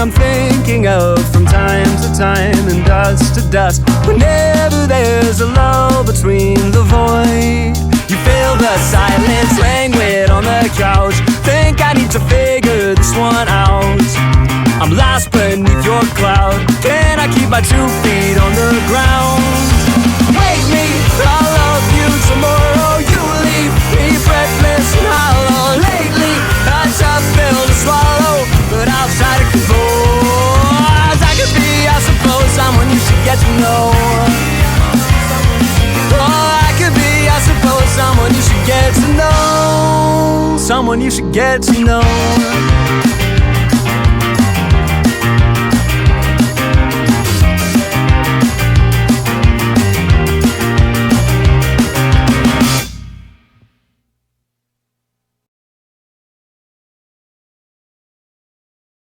I'm thinking of from time to time and dust to dust. Whenever there's a lull between the void, you feel the silence languid on the couch. Think I need to figure this one out. I'm lost beneath your cloud. Can I keep my 2 feet on the ground? Wake me, I'll love you tomorrow. You leave me breathless and hollow. Lately, a tough pill to swallow, but I'll try to compose. I could be, I suppose, someone you should get to know. Oh, I could be, I suppose, someone you should get to know. Someone you should get to know.